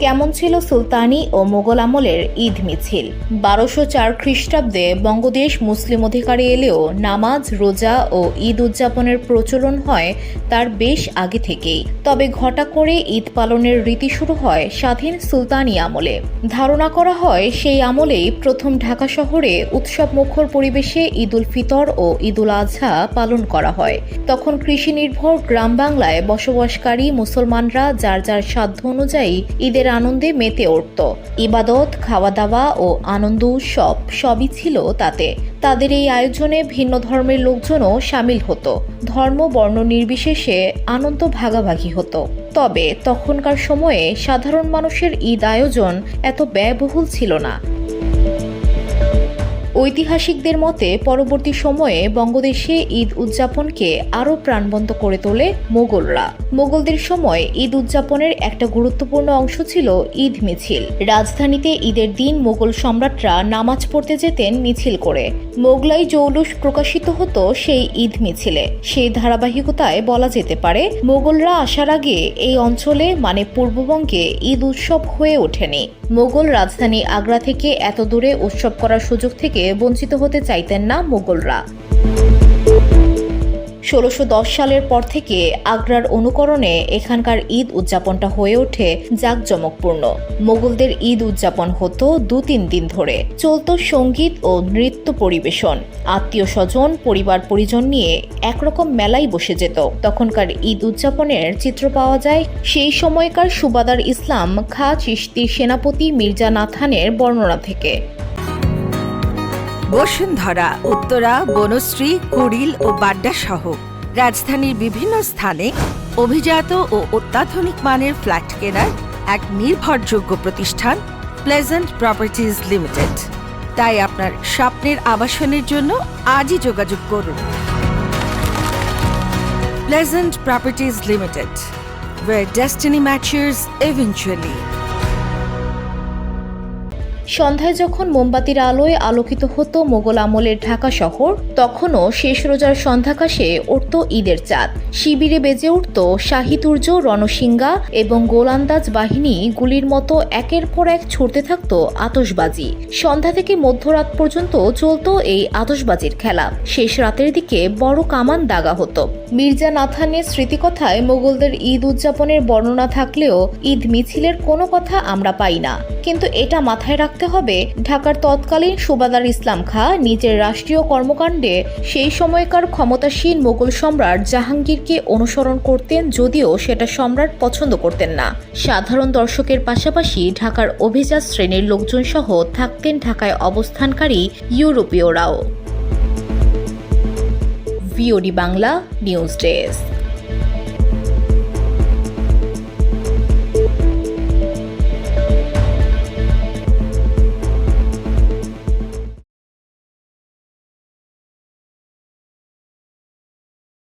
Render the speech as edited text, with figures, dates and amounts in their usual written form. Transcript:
কেমন ছিল সুলতানি ও মোগল আমলের ঈদ মিছিল। 1204 খ্রিস্টাব্দে বঙ্গদেশ মুসলিম অধিকারে এলেও নামাজ, রোজা ও ঈদ উদযাপনের প্রচলন হয় তার বেশ আগে থেকেই। তবে ঘটা করে ঈদ পালনের রীতি শুরু হয় স্বাধীন সুলতানি আমলে। ধারণা করা হয় সেই আমলেই প্রথম ঢাকা শহরে উৎসব মুখর পরিবেশে ঈদ উল ফিতর ও ঈদ উল আজহা পালন করা হয়। তখন কৃষি নির্ভর গ্রাম বাংলায় বসবাসকারী মুসলমানরা যার যার সাধ্য অনুযায়ী ঈদের আনন্দে মেতে উঠত। ইবাদত, খাওয়া দাওয়া ও আনন্দ উৎসব সবই ছিল তাতে। তাদের এই আয়োজনে ভিন্ন ধর্মের লোকজনও সামিল হতো। ধর্ম বর্ণ নির্বিশেষে আনন্দ ভাগাভাগি হতো। তবে তখনকার সময়ে সাধারণ মানুষের ঈদ আয়োজন এত ব্যয়বহুল ছিল না। ঐতিহাসিকদের মতে পরবর্তী সময়ে বঙ্গদেশে ঈদ উদযাপনকে আরও প্রাণবন্ত করে তোলে মোগলরা। মোগলদের সময় ঈদ উদযাপনের একটা গুরুত্বপূর্ণ অংশ ছিল ঈদ মিছিল। রাজধানীতে ঈদের দিন মোগল সম্রাটরা নামাজ পড়তে যেতেন মিছিল করে। মোগলাই জৌলুস প্রকাশিত হতো সেই ঈদ মিছিলে। সেই ধারাবাহিকতায় বলা যেতে পারে মোগলরা আসার আগে এই অঞ্চলে মানে পূর্ববঙ্গে ঈদ উৎসব হয়ে ওঠেনি। মোগল রাজধানী আগ্রা থেকে এত দূরে উৎসব করার সুযোগ থেকে বঞ্চিত হতে চাইতেন না মোগলরা। 1610 সালের পর থেকে আগ্রার অনুকরণে এখানকার ঈদ উদযাপনটা হয়ে ওঠে জাঁকজমকপূর্ণ। মোগলদের ঈদ উদযাপন হতো 2-3 দিন ধরে। চলত সঙ্গীত ও নৃত্য পরিবেশন। আত্মীয় স্বজন, পরিবার পরিজন নিয়ে একরকম মেলাই বসে যেত। তখনকার ঈদ উদযাপনের চিত্র পাওয়া যায় সেই সময়কার সুবাদার ইসলাম খাঁ চিশতির সেনাপতি মির্জা নাথানের বর্ণনা থেকে। বসুন্ধরা, উত্তরা, বনশ্রী, কুড়িল ও বাড্ডা সহ রাজধানীর বিভিন্ন স্থানে অভিজাত ও অত্যাধুনিক মানের ফ্ল্যাট কেনার এক নির্ভরযোগ্য প্রতিষ্ঠান প্লেজেন্ট প্রপার্টিজ লিমিটেড। তাই আপনার স্বপ্নের আবাসনের জন্য আজই যোগাযোগ করুন। Pleasant properties limited, where destiny matches eventually. সন্ধ্যায় যখন মোমবাতির আলোয় আলোকিত হতো মোগল আমলের ঢাকা শহর, তখনও শেষ রোজার সন্ধ্যাকাশে উঠত ঈদের চাঁদ। শিবিরে বেজে উঠত শাহিতুর্য, রণসিংহা এবং গোলান্দাজ বাহিনী গুলির মতো একের পর এক ছুটতে থাকত আতশবাজি। সন্ধ্যা থেকে মধ্যরাত পর্যন্ত চলত এই আতশবাজির খেলা। শেষ রাতের দিকে বড় কামান দাগা হতো। মির্জা নাথানের স্মৃতিকথায় মোগলদের ঈদ উদযাপনের বর্ণনা থাকলেও ঈদ মিছিলের কোনো কথা আমরা পাই না। কিন্তু এটা মাথায় রাখতে হবে, ঢাকার তৎকালীন সুবাদার ইসলাম খাঁ নিজের রাষ্ট্রীয় কর্মকাণ্ডে সেই সময়কার ক্ষমতাসীন মোগল সম্রাট জাহাঙ্গীরকে অনুসরণ করতেন, যদিও সেটা সম্রাট পছন্দ করতেন না। সাধারণ দর্শকের পাশাপাশি ঢাকার অভিজাত শ্রেণীর লোকজন সহ থাকতেন ঢাকায় অবস্থানকারী ইউরোপীয়রাও। VOD Bangla news desk.